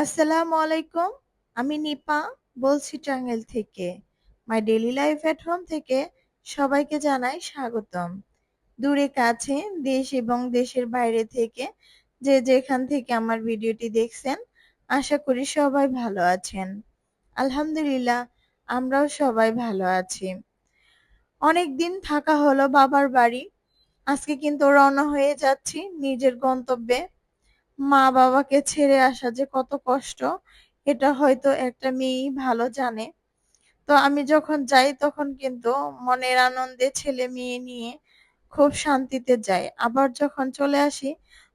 আসসালামু আলাইকুম। আমি নিপা বলছি টাঙ্গাইল থেকে। My daily life at home থেকে সবাইকে জানাই স্বাগতম। দূরে কাছে, দেশ এবং দেশের বাইরে থেকে যে যেখান থেকে আমার ভিডিওটি দেখছেন, আশা করি সবাই ভালো আছেন। আলহামদুলিল্লাহ, আমরাও সবাই ভালো আছি। অনেকদিন থাকা হলো বাবার বাড়ি। আজকে কিন্তু রওনা হয়ে যাচ্ছি নিজের গন্তব্যে। মা-বাবাকে ছেড়ে আসা যে কত কষ্ট, এটা হয়তো একটা মেয়েই ভালো জানে। তো আমি যখন যাই তখন কিন্তু মনের আনন্দে ছেলে-মেয়ে নিয়ে খুব শান্তিতে যাই। আবার যখন চলে আসি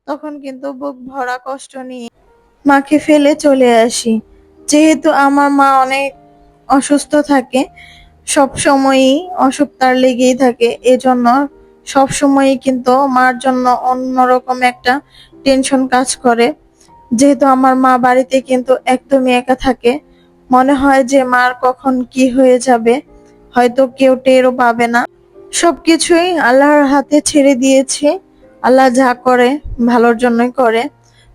তখন কিন্তু বুক ভরা কষ্ট নিয়ে মাকে ফেলে চলে আসি। যেহেতু আমার মা অনেক অসুস্থ থাকে, সবসময়ই অসুখ তার লেগেই থাকে। এজন্য সবসময়ই কিন্তু মার জন্য অন্যরকম একটা টেনশন কাজ করে। যেহেতু আমার মা বাড়িতে কিন্তু একদমই একা থাকে, মনে হয় যে মার কখন কি হয়ে যাবে, হয়তো কেউ টেরও পাবে না। সবকিছুই আল্লাহর হাতে ছেড়ে দিয়েছি। আল্লাহ যা করে ভালোর জন্যই করে।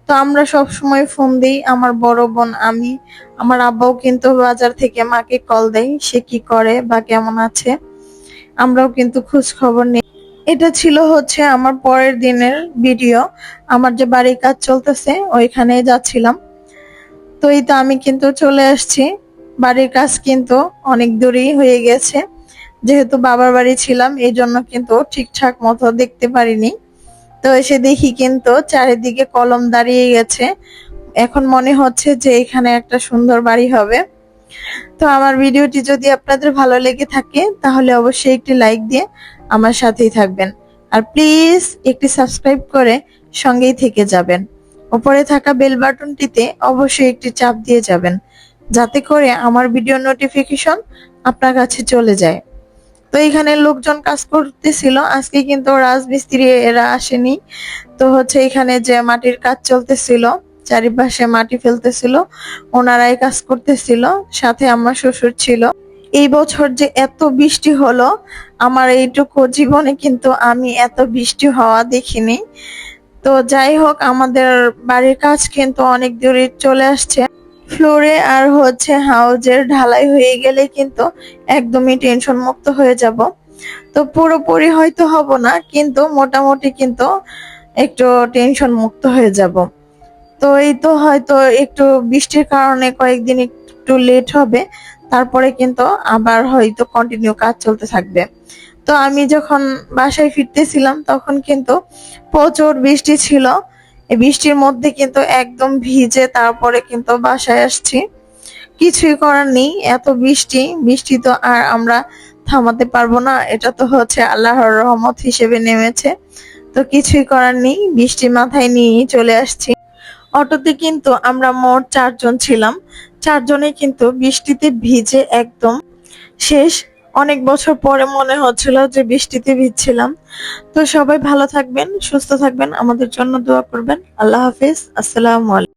তো আমরা সব সময় ফোন দিই, আমার বড় বোন, আমি, আমার আব্বাও কিন্তু বাজার থেকে মাকে কল দেয়, সে কি করে বা কেমন আছে। আমরাও কিন্তু খোঁজ খবর নিই। এটা ছিল হচ্ছে আমার পরের দিনের ভিডিও। আমার যে বাড়ির কাজ চলতেছে ওইখানে যাচ্ছিলাম। তো এই তো আমি কিন্তু চলে আসছি। বাড়ির কাজ কিন্তু অনেক দূরেই হয়ে গেছে। যেহেতু বাবার বাড়ি ছিলাম এই জন্য কিন্তু ঠিকঠাক মতো দেখতে পারিনি। তো এসে দেখি কিন্তু চারিদিকে কলম দাঁড়িয়ে গেছে। এখন মনে হচ্ছে যে এখানে একটা সুন্দর বাড়ি হবে। তো আমার ভিডিওটি যদি আপনাদের ভালো লেগে থাকে তাহলে অবশ্যই একটি লাইক দিয়ে আমার সাথেই থাকবেন। আর প্লিজ একটি সাবস্ক্রাইব করে সঙ্গেই থেকে যাবেন। উপরে থাকা বেল বাটনটিতে অবশ্যই একটি চাপ দিয়ে যাবেন, যাতে করে আমার ভিডিও নোটিফিকেশন আপনার কাছে চলে যায়। তো এখানে লোকজন কাজ করতেছিল, আজকে কিন্তু রাজমিস্ত্রি এরা আসেনি। তো হচ্ছে এখানে যে মাটির কাজ চলতেছিল, চারিপাশে মাটি ফেলতেছিল, ওনারাই কাজ করতেছিল, সাথে আমার শ্বশুর ছিল। এই বছর যে এত বৃষ্টি হলো, আমার এইটুকু জীবনে কিন্তু আমি এত বৃষ্টি হওয়া দেখিনি। তো যাই হোক, আমাদের বাড়ির কাজ কিন্তু অনেক দূরে চলে আসছে। ফ্লোরে আর হচ্ছে হাউজের ঢালাই হয়ে গেলে কিন্তু একদমই টেনশন মুক্ত হয়ে যাব। তো পুরোপুরি হয়তো হব না, কিন্তু মোটামুটি কিন্তু একটু টেনশন মুক্ত হয়ে যাব। তো এই তো হয়তো একটু বৃষ্টির কারণে কয়েকদিন একটু লেট হবে, তারপরে কিন্তু আবার হয়তো কন্টিনিউ কাজ চলতে থাকবে। তো আমি যখন বাসায় ফিরতেছিলাম তখন কিন্তু প্রচুর বৃষ্টি ছিল। এই বৃষ্টির মধ্যে কিন্তু একদম ভিজে তারপরে কিন্তু বাসায় আসছি। কিছুই করার নেই, এত বৃষ্টি, বৃষ্টি তো আর আমরা থামাতে পারবো না, এটা তো হচ্ছে আল্লাহর রহমত হিসেবে নেমেছে। তো কিছুই করার নেই, বৃষ্টি মাথায় নিয়ে চলে আসছি। অটোতে কিন্তু আমরা মোট 4 জন ছিলাম। 4 জনেই কিন্তু বৃষ্টিতে ভিজে একদম শেষ। অনেক বছর পরে মনে হচ্ছিল যে বৃষ্টিতে ভিজছিলাম। তো সবাই ভালো থাকবেন, সুস্থ থাকবেন, আমাদের জন্য দোয়া করবেন। আল্লাহ হাফেজ, আসসালামু আলাইকুম।